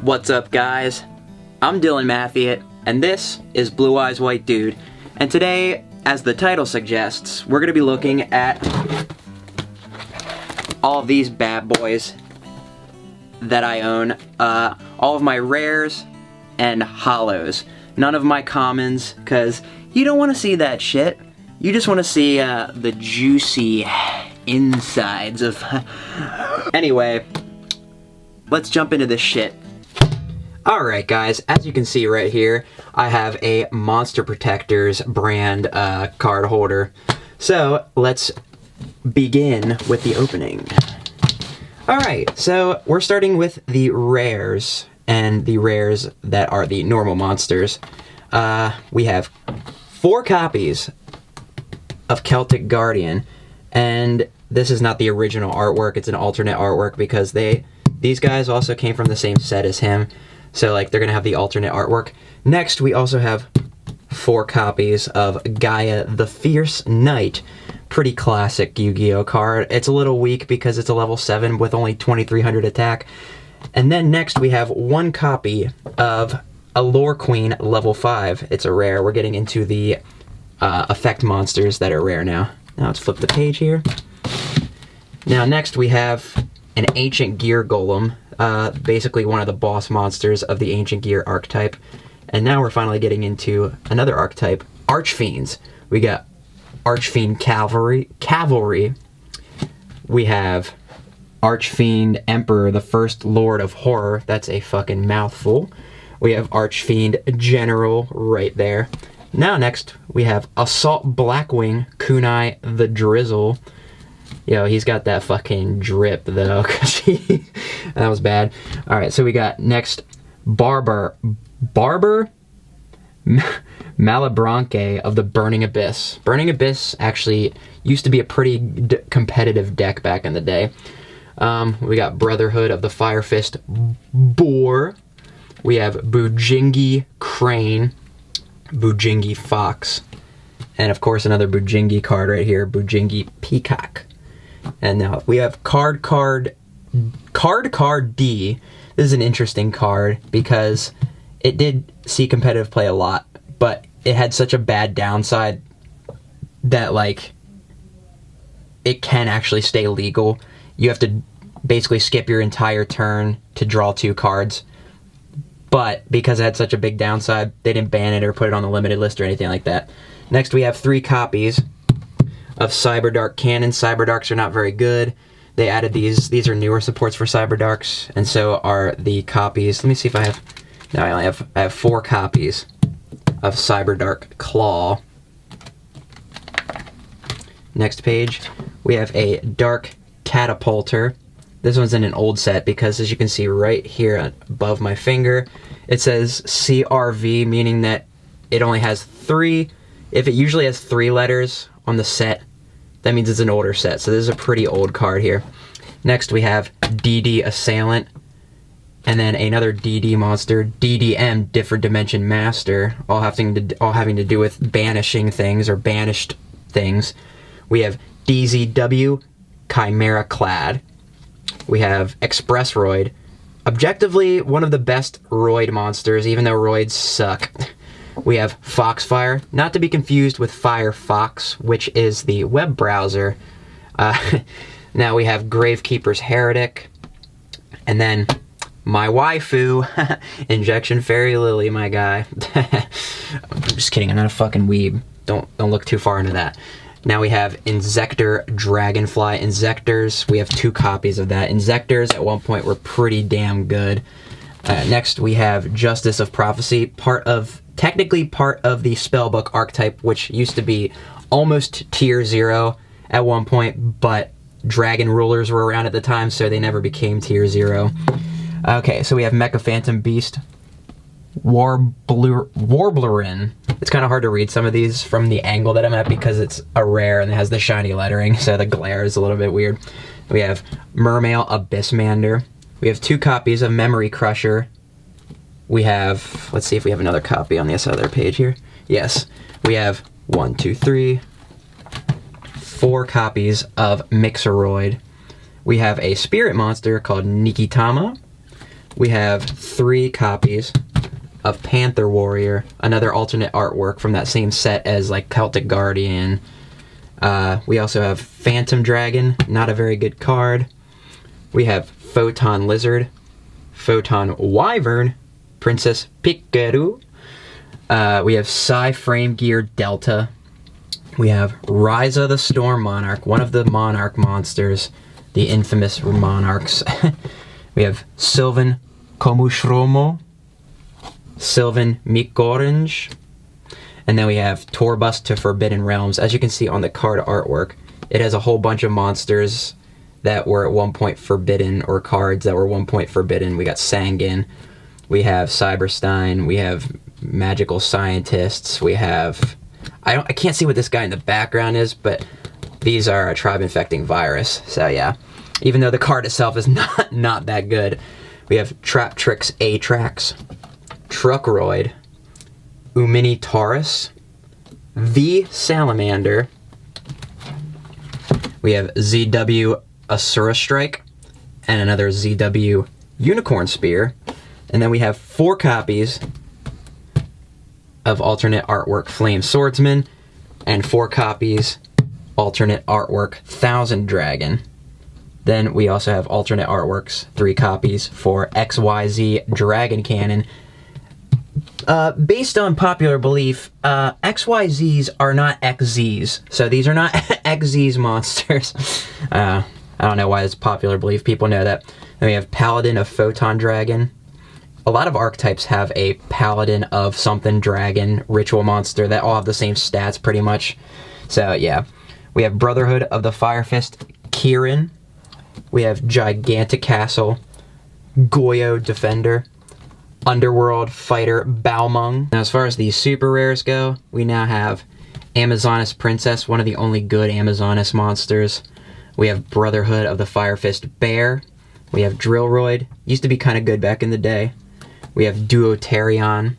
What's up, guys? I'm Dylan Mathiot, and this is Blue-Eyes Whit Dude. And today, as the title suggests, we're going to be looking at all of these bad boys that I own. All of my rares and holos. None of my commons, because you don't want to see that shit. You just want to see the juicy insides of... Anyway, let's jump into this shit. Alright guys, as you can see right here, I have a Monster Protectors brand card holder. So, let's begin with the opening. Alright, so we're starting with the rares, and the rares that are the normal monsters. We have 4 copies of Celtic Guardian, and this is not the original artwork, it's an alternate artwork because these guys also came from the same set as him. So, like, they're going to have the alternate artwork. Next, we also have 4 copies of Gaia the Fierce Knight. Pretty classic Yu-Gi-Oh card. It's a little weak because it's a level 7 with only 2300 attack. And then next, we have 1 copy of Allure Queen level 5. It's a rare. We're getting into the effect monsters that are rare now. Now, let's flip the page here. Now, next, we have an Ancient Gear Golem. Basically one of the boss monsters of the Ancient Gear archetype. And now we're finally getting into another archetype, Archfiends. We got Archfiend Cavalry. We have Archfiend Emperor, the First Lord of Horror. That's a fucking mouthful. We have Archfiend General right there. Now next, we have Assault Blackwing Kunai the Drizzle. Yo, he's got that fucking drip, though, because that was bad. Alright, so we got next Barber Malebranche of the Burning Abyss. Burning Abyss actually used to be a pretty competitive deck back in the day. We got Brotherhood of the Fire Fist Boar. We have Bujingi Crane, Bujingi Fox, and of course another Bujingi card right here, Bujingi Peacock. And now we have Card D. This is an interesting card because it did see competitive play a lot, but it had such a bad downside that, like, it can actually stay legal. You have to basically skip your entire turn to draw 2 cards. But because it had such a big downside, they didn't ban it or put it on the limited list or anything like that. Next, we have 3 copies of Cyberdark Cannon. Cyberdarks are not very good. They added these. These are newer supports for Cyberdarks, and so are the copies. Let me see if I have... No, I have 4 copies of Cyberdark Claw. Next page, we have a Dark Catapulter. This one's in an old set because, as you can see right here above my finger, it says CRV, meaning that it only has 3... If it usually has 3 letters on the set, that means it's an older set. So this is a pretty old card here. Next we have DD Assailant, and then another DD monster, DDM Different Dimension Master, all having to do with banishing things or banished things. We have DZW Chimera Clad. We have Express Roid, objectively one of the best Roid monsters, even though Roids suck. We have Foxfire, not to be confused with Firefox, which is the web browser. Now we have Gravekeeper's Heretic, and then my waifu, Injection Fairy Lily, my guy. I'm just kidding, I'm not a fucking weeb. Don't look too far into that. Now we have Insector Dragonfly. Insectors, we have 2 copies of that. Insectors at one point were pretty damn good. Next we have Justice of Prophecy, technically part of the Spellbook archetype, which used to be almost tier 0 at one point, but Dragon Rulers were around at the time, so they never became tier 0. Okay, so we have Mecha Phantom Beast, Warblerin. It's kind of hard to read some of these from the angle that I'm at because it's a rare and it has the shiny lettering, so the glare is a little bit weird. We have Mermail Abyssmander. We have 2 copies of Memory Crusher. We have, let's see if we have another copy on this other page here. Yes, we have 1, 2, 3, 4 copies of Mixeroid. We have a spirit monster called Nikitama. we have 3 copies of Panther Warrior, another alternate artwork from that same set as like Celtic Guardian. We also have Phantom Dragon, not a very good card. We have Photon Lizard, Photon Wyvern, Princess Pikachu. We have Psy Frame Gear Delta. We have Ryza the Storm Monarch, one of the Monarch monsters, the infamous Monarchs. We have Sylvan Komushromo, Sylvan Mikorange, and then we have Torbus to Forbidden Realms. As you can see on the card artwork, it has a whole bunch of monsters that were at one point forbidden, or cards that were at one point forbidden. We got Sangin, we have Cyberstein, we have Magical Scientists, we have... I can't see what this guy in the background is, but these are a Tribe Infecting Virus. So yeah, even though the card itself is not that good. We have Traptrix Atrax, Truckroid, Umini Taurus, V Salamander. We have ZW Asura Strike, and another ZW Unicorn Spear. And then we have 4 copies of alternate artwork Flame Swordsman, and 4 copies alternate artwork Thousand Dragon. Then we also have alternate artworks, 3 copies for XYZ Dragon Cannon. Based on popular belief, XYZs are not XZs, so these are not XZs monsters. I don't know why it's popular belief, people know that. Then we have Paladin of Photon Dragon. A lot of archetypes have a Paladin of something dragon ritual monster that all have the same stats pretty much. So yeah, we have Brotherhood of the Fire Fist Kirin. We have Gigantic Castle, Goyo Defender, Underworld Fighter Balmung. Now as far as these super rares go, we now have Amazoness Princess, one of the only good Amazoness monsters. We have Brotherhood of the Fire Fist Bear. We have Drillroid, used to be kind of good back in the day. We have Duotarion.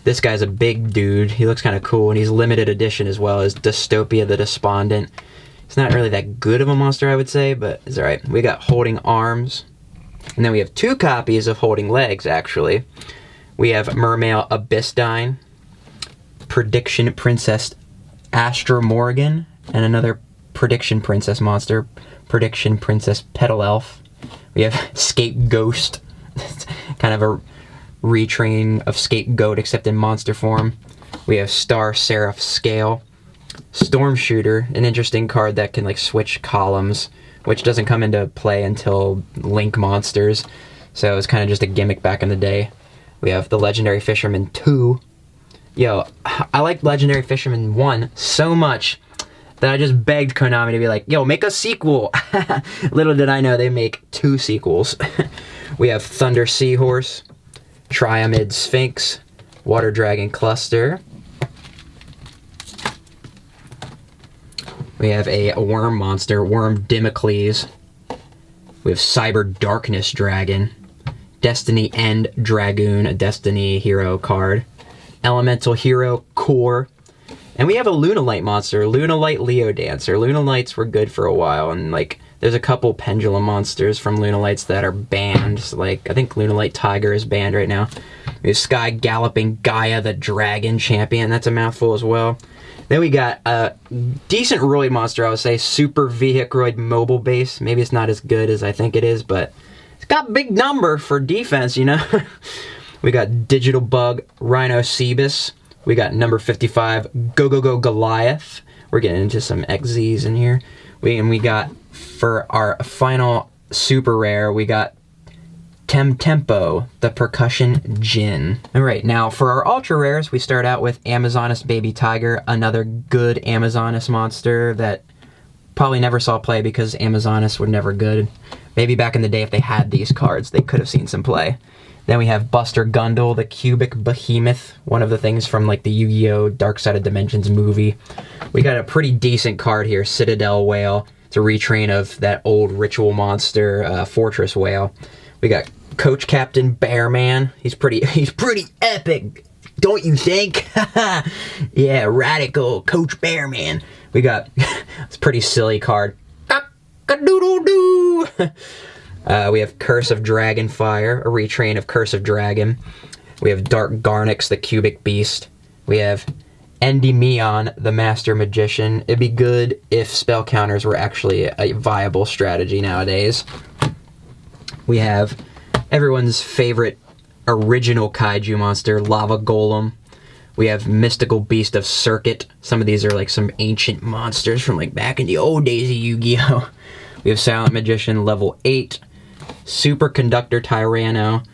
This guy's a big dude. He looks kind of cool, and he's limited edition as well as Dystopia the Despondent. It's not really that good of a monster, I would say, but it's alright. We got Holding Arms. And then we have 2 copies of Holding Legs, actually. We have Mermail Abyssdine, Prediction Princess Astra Morgan, and another Prediction Princess monster, Prediction Princess Petal Elf. We have Scapegoat, kind of a retrain of Scapegoat except in monster form. We have Star Seraph Scale, Storm Shooter, an interesting card that can like switch columns, which doesn't come into play until Link monsters, so it's kind of just a gimmick back in the day. We have the Legendary Fisherman 2. Yo, I like Legendary Fisherman 1 so much that I just begged Konami to be like, yo, make a sequel. Little did I know they make 2 sequels. We have Thunder Seahorse, Triamid Sphinx, Water Dragon Cluster. We have a worm monster, Worm Dimocles. We have Cyber Darkness Dragon, Destiny End Dragoon, a Destiny hero card, Elemental Hero Core, and we have a Lunalight monster, Lunalight Leo Dancer. Lunalights were good for a while, and like there's a couple Pendulum monsters from Lunalights that are banned. Like I think Lunalight Tiger is banned right now. We have Sky Galloping Gaia the Dragon Champion. That's a mouthful as well. Then we got a decent Roid monster, I would say, Super Vehicroid Mobile Base. Maybe it's not as good as I think it is, but it's got big number for defense, you know? We got Digital Bug Rhino Cebus. We got number 55 Go Go Go Goliath. We're getting into some XZs in here. We got, for our final super rare, we got Tempo, the Percussion Djinn. Alright, now for our ultra rares, we start out with Amazoness Baby Tiger, another good Amazoness monster that probably never saw play because Amazoness were never good. Maybe back in the day if they had these cards, they could have seen some play. Then we have Buster Gundle, the Cubic Behemoth, one of the things from like the Yu-Gi-Oh! Dark Side of Dimensions movie. We got a pretty decent card here, Citadel Whale. It's a retrain of that old ritual monster, Fortress Whale. We got Coach Captain Bearman. He's pretty epic, don't you think? Yeah, radical Coach Bearman. We got this pretty silly card. Cock-a-doodle-doo. We have Curse of Dragonfire, a retrain of Curse of Dragon. We have Dark Garnix, the Cubic Beast. We have Endymion, the Master Magician. It'd be good if spell counters were actually a viable strategy nowadays. We have everyone's favorite original kaiju monster, Lava Golem. We have Mystical Beast of Circuit. Some of these are like some ancient monsters from like back in the old days of Yu-Gi-Oh! We have Silent Magician level 8. Superconductor Tyranno.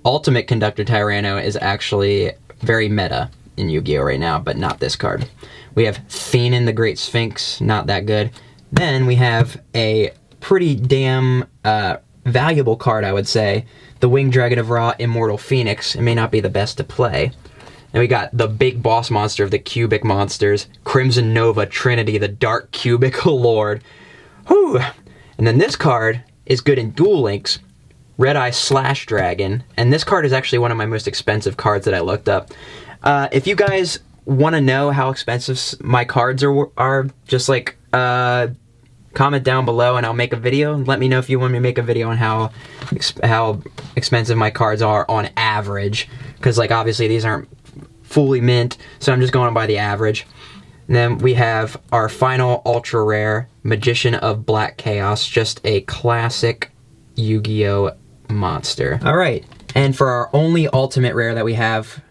Ultimate Conductor Tyranno is actually very meta in Yu-Gi-Oh! Right now, but not this card. We have Thenan the Great Sphinx, not that good. Then we have a pretty damn valuable card, I would say. The Winged Dragon of Ra, Immortal Phoenix. It may not be the best to play. And we got the big boss monster of the cubic monsters, Crimson Nova Trinity, the Dark Cubic Lord. Whew! And then this card is good in Duel Links, Red Eye Slash Dragon, and this card is actually one of my most expensive cards that I looked up. If you guys want to know how expensive my cards are just like, comment down below and I'll make a video. Let me know if you want me to make a video on how expensive my cards are on average, because like obviously these aren't fully mint, so I'm just going by the average. And then we have our final ultra rare, Magician of Black Chaos, just a classic Yu-Gi-Oh! Monster. Alright, and for our only ultimate rare that we have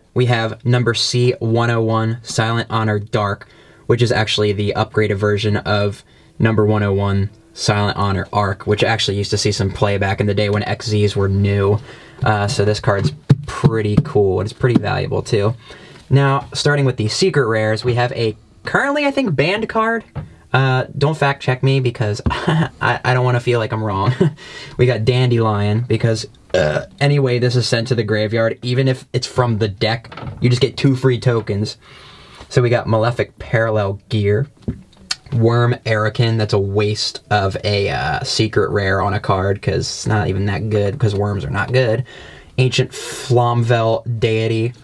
number C101, Silent Honor Dark, which is actually the upgraded version of number 101, Silent Honor Arc, which actually used to see some play back in the day when XZs were new. So this card's pretty cool, and it's pretty valuable too. Now, starting with the secret rares, we have a currently, I think, banned card. Don't fact check me because I don't want to feel like I'm wrong. We got Dandelion because anyway, this is sent to the graveyard. Even if it's from the deck, you just get 2 free tokens. So we got Malefic Parallel Gear. Worm Arakin, that's a waste of a secret rare on a card because it's not even that good because worms are not good. Ancient Flamvel Deity.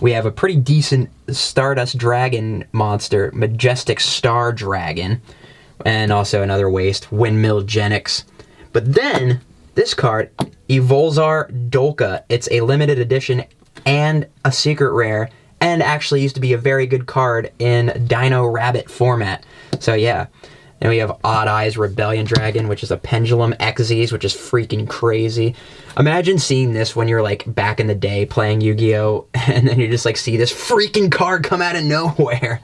We have a pretty decent Stardust Dragon monster, Majestic Star Dragon, and also another waste, Windmill Genix. But then, this card, Evolzar Dolka, it's a limited edition and a secret rare, and actually used to be a very good card in Dino Rabbit format. So yeah. Then we have Odd Eyes Rebellion Dragon, which is a Pendulum XZs, which is freaking crazy. Imagine seeing this when you're like back in the day playing Yu-Gi-Oh! And then you just like see this freaking card come out of nowhere.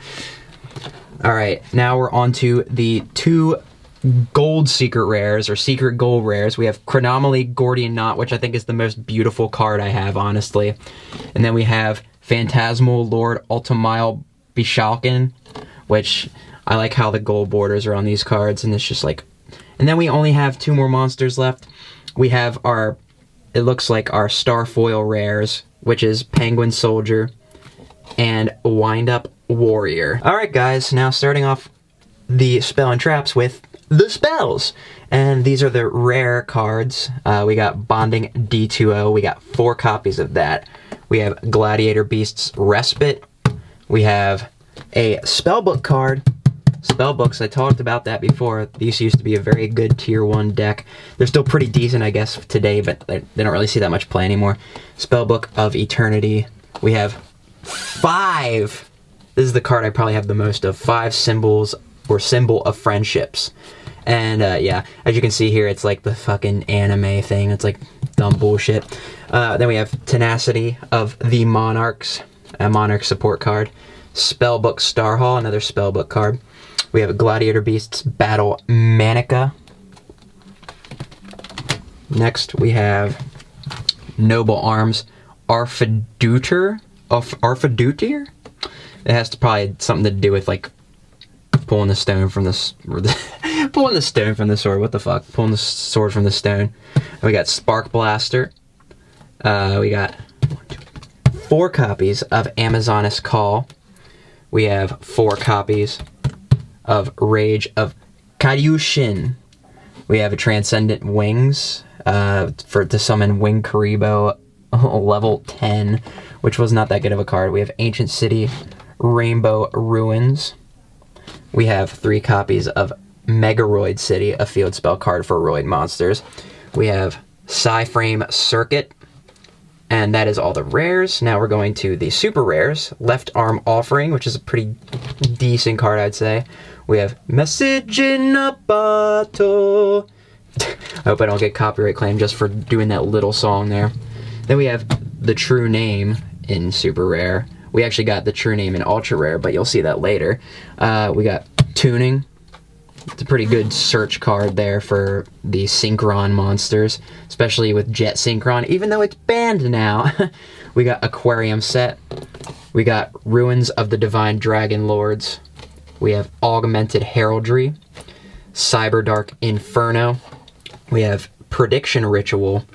Alright, now we're on to the 2 gold secret rares, or secret gold rares. We have Chronomaly Gordian Knot, which I think is the most beautiful card I have, honestly. And then we have Phantasmal Lord Ultimile Bishalkin, which I like how the gold borders are on these cards, and it's just like... And then we only have 2 more monsters left. We have our... It looks like our Starfoil rares, which is Penguin Soldier and Wind-Up Warrior. Alright guys, now starting off the spell and traps with the spells. And these are the rare cards. We got Bonding D2O. We got 4 copies of that. We have Gladiator Beast's Respite. We have a Spellbook card. Spellbooks, I talked about that before. These used to be a very good tier 1 deck. They're still pretty decent, I guess, today, but they don't really see that much play anymore. Spellbook of Eternity. We have 5. This is the card I probably have the most of. 5 symbols, or symbol of friendships. And yeah, as you can see here, it's like the fucking anime thing. It's like dumb bullshit. Then we have Tenacity of the Monarchs, a Monarch support card. Spellbook Starhall, another Spellbook card. We have Gladiator Beasts Battle Manica. Next we have Noble Arms Arfidutir. Arfidutir? It has to probably something to do with like pulling the stone from the pulling the stone from the sword. What the fuck? Pulling the sword from the stone. And we got Spark Blaster. We got 4 copies of Amazoness Call. We have 4 copies of Rage of Kairyushin. We have a Transcendent Wings to summon Wing Karibo level 10, which was not that good of a card. We have Ancient City Rainbow Ruins. We have 3 copies of Megaroid City, a field spell card for Roid monsters. We have Psy-Frame Circuit, and that is all the rares. Now we're going to the super rares. Left Arm Offering, which is a pretty decent card, I'd say. We have Message in a Bottle. I hope I don't get copyright claim just for doing that little song there. Then we have the True Name in super rare. We actually got the True Name in ultra rare, but you'll see that later. We got Tuning. It's a pretty good search card there for the Synchron monsters, especially with Jet Synchron, even though it's banned now. We got Aquarium Set. We got Ruins of the Divine Dragon Lords. We have Augmented Heraldry. Cyberdark Inferno. We have Prediction Ritual.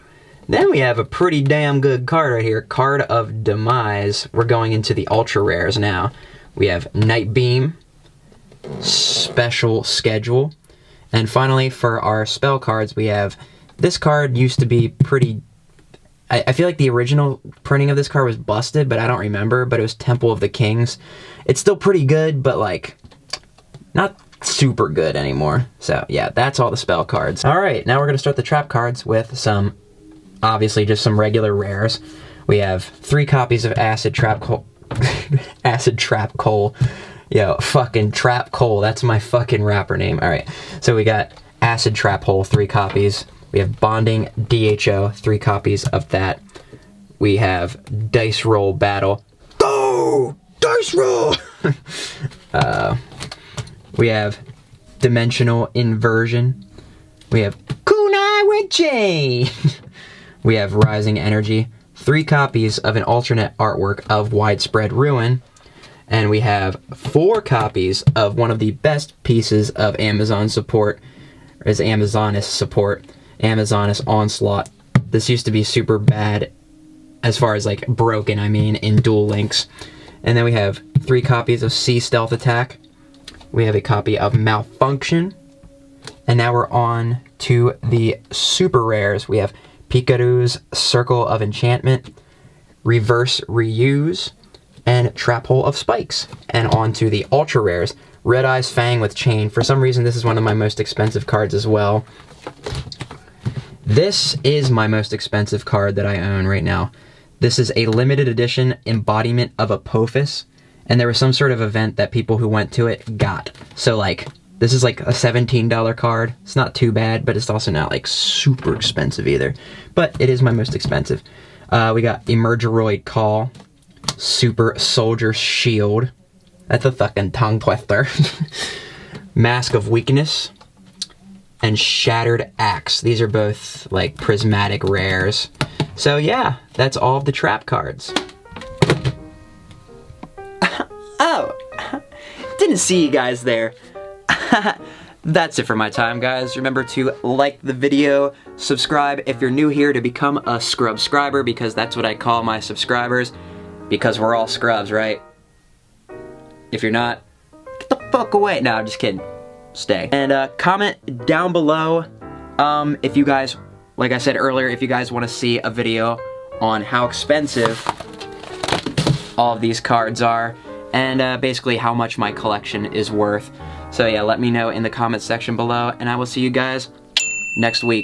Then we have a pretty damn good card right here, Card of Demise. We're going into the ultra rares now. We have Night Beam, Special Schedule, and finally for our spell cards we have, this card used to be pretty, I feel like the original printing of this card was busted, but I don't remember, but it was Temple of the Kings. It's still pretty good, but like not super good anymore. So yeah, that's all the spell cards. Alright, now we're going to start the trap cards with some, obviously just some regular rares. We have 3 copies of Acid Trap Coal. Acid Trap Coal. Yo, fucking Trap Coal, that's my fucking rapper name. Alright, so we got Acid Trap Hole, 3 copies. We have Bonding DHO, 3 copies of that. We have Dice Roll Battle. Go! Dice Roll! We have Dimensional Inversion. We have Kunai with Chain. We have Rising Energy. 3 copies of an alternate artwork of Widespread Ruin. And we have 4 copies of one of the best pieces of Amazon support, as Amazoness support, Amazoness Onslaught. This used to be super bad, as far as like broken, I mean, in Duel Links. And then we have 3 copies of Sea Stealth Attack. We have a copy of Malfunction. And now we're on to the super rares. We have Pikaru's Circle of Enchantment, Reverse Reuse, and Trap Hole of Spikes. And on to the ultra rares. Red Eyes Fang with Chain. For some reason, this is one of my most expensive cards as well. This is my most expensive card that I own right now. This is a limited edition embodiment of Apophis, and there was some sort of event that people who went to it got. So like, this is like a $17 card. It's not too bad, but it's also not like super expensive either. But it is my most expensive. We got Emergeroid Call, Super Soldier Shield. That's a fucking tongue twister. Mask of Weakness, and Shattered Axe. These are both like prismatic rares. So yeah, that's all of the trap cards. Oh, didn't see you guys there. That's it for my time, guys. Remember to like the video, subscribe if you're new here to become a scrub-scriber, because that's what I call my subscribers, because we're all scrubs, right? If you're not, get the fuck away. No, I'm just kidding. Stay. And comment down below if you guys, like I said earlier, if you guys want to see a video on how expensive all of these cards are, and basically how much my collection is worth. So yeah, let me know in the comment section below, and I will see you guys next week.